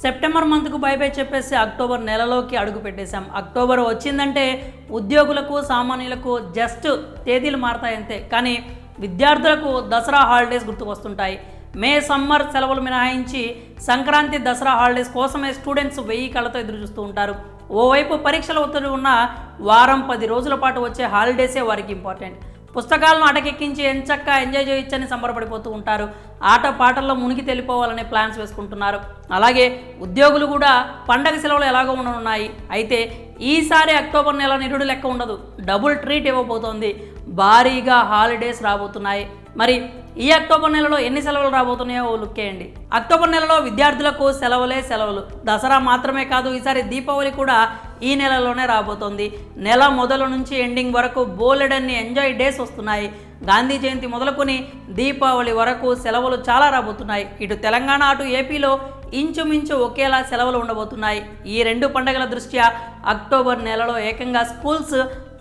September మంత్కు by by చెప్పేసి October నెలలోకి అడుగు పెట్టేశాం. October వచ్చిందంటే ఉద్యోగులకు సామాన్యులకు జస్ట్ తేదీలు మారతాయంతే, కానీ విద్యార్థులకు దసరా హాలిడేస్ గుర్తుకొస్తుంటాయి. మే సమ్మర్ సెలవులు మినహాయించి సంక్రాంతి దసరా హాలిడేస్ కోసమే స్టూడెంట్స్ 1000 కళ్ళతో ఎదురు చూస్తూ ఉంటారు. ఓవైపు పరీక్షల ఒత్తిడి ఉన్న వారం 10 రోజుల పాటు వచ్చే హాలిడేసే వారికి ఇంపార్టెంట్. పుస్తకాలను అటకెక్కించి ఎంచక్కా ఎంజాయ్ చేయొచ్చని సంబరపడిపోతూ ఉంటారు. ఆట పాటల్లో మునిగి తెలిపోవాలనే ప్లాన్స్ వేసుకుంటున్నారు. అలాగే ఉద్యోగులు కూడా పండగ సెలవులు ఎలాగో ఉండనున్నాయి. అయితే ఈసారి అక్టోబర్ నెల నిరుడు లెక్క ఉండదు, డబుల్ ట్రీట్ ఇవ్వబోతోంది. భారీగా హాలిడేస్ రాబోతున్నాయి. మరి ఈ అక్టోబర్ నెలలో ఎన్ని సెలవులు రాబోతున్నాయో లుక్ చేయండి. అక్టోబర్ నెలలో విద్యార్థులకు సెలవులే సెలవులు. దసరా మాత్రమే కాదు, ఈసారి దీపావళి కూడా ఈ నెలలోనే రాబోతోంది. నెల మొదలు నుంచి ఎండింగ్ వరకు బోలెడన్ని ఎంజాయ్ డేస్ వస్తున్నాయి. గాంధీ జయంతి మొదలుకొని దీపావళి వరకు సెలవులు చాలా రాబోతున్నాయి. ఇటు తెలంగాణ అటు ఏపీలో ఇంచుమించు ఒకేలా సెలవులు ఉండబోతున్నాయి. ఈ రెండు పండుగల దృష్ట్యా అక్టోబర్ నెలలో ఏకంగా స్కూల్స్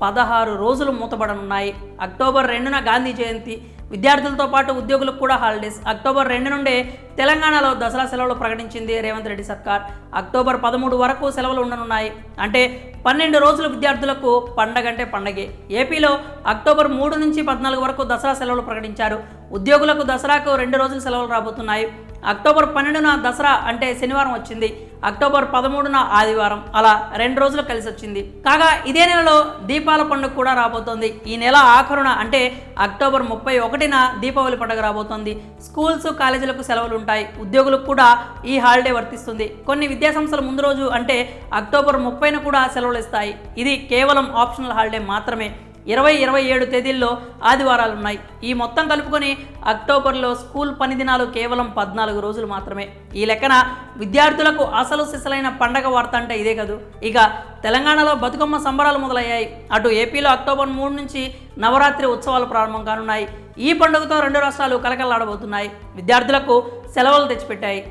16 రోజులు మూతపడనున్నాయి. అక్టోబర్ 2న గాంధీ జయంతి, విద్యార్థులతో పాటు ఉద్యోగులకు కూడా హాలిడేస్. అక్టోబర్ 2 నుండే తెలంగాణలో దసరా సెలవులు ప్రకటించింది రేవంత్ రెడ్డి సర్కార్. అక్టోబర్ 13 వరకు సెలవులు ఉండనున్నాయి. అంటే 12 రోజులు విద్యార్థులకు పండగంటే పండగే. ఏపీలో అక్టోబర్ 3 నుంచి 14 వరకు దసరా సెలవులు ప్రకటించారు. ఉద్యోగులకు దసరాకు 2 రోజులు సెలవులు రాబోతున్నాయి. అక్టోబర్ 12న దసరా అంటే శనివారం వచ్చింది. అక్టోబర్ 13న ఆదివారం, అలా 2 రోజులు కలిసి వచ్చింది. కాగా ఇదే నెలలో దీపాల పండుగ కూడా రాబోతోంది. ఈ నెల ఆఖరున అంటే అక్టోబర్ 31న దీపావళి పండుగ రాబోతోంది. స్కూల్స్ కాలేజీలకు సెలవులు ఉంటాయి. ఉద్యోగులకు కూడా ఈ హాలిడే వర్తిస్తుంది. కొన్ని విద్యాసంస్థలు ముందు రోజు అంటే అక్టోబర్ 30న కూడా సెలవులు ఇస్తాయి. ఇది కేవలం ఆప్షనల్ హాలిడే మాత్రమే. 20-27 తేదీల్లో ఆదివారాలు ఉన్నాయి. ఈ మొత్తం కలుపుకొని అక్టోబర్లో స్కూల్ పని దినాలు కేవలం 14 రోజులు మాత్రమే. ఈ లెక్కన విద్యార్థులకు అసలు సిసలైన పండగ వార్త అంటే ఇదే కదూ. ఇక తెలంగాణలో బతుకమ్మ సంబరాలు మొదలయ్యాయి. అటు ఏపీలో అక్టోబర్ 3 నుంచి నవరాత్రి ఉత్సవాలు ప్రారంభం కానున్నాయి. ఈ పండుగతో రెండు రాష్ట్రాలు కలకలాడబోతున్నాయి. విద్యార్థులకు సెలవులు తెచ్చిపెట్టాయి.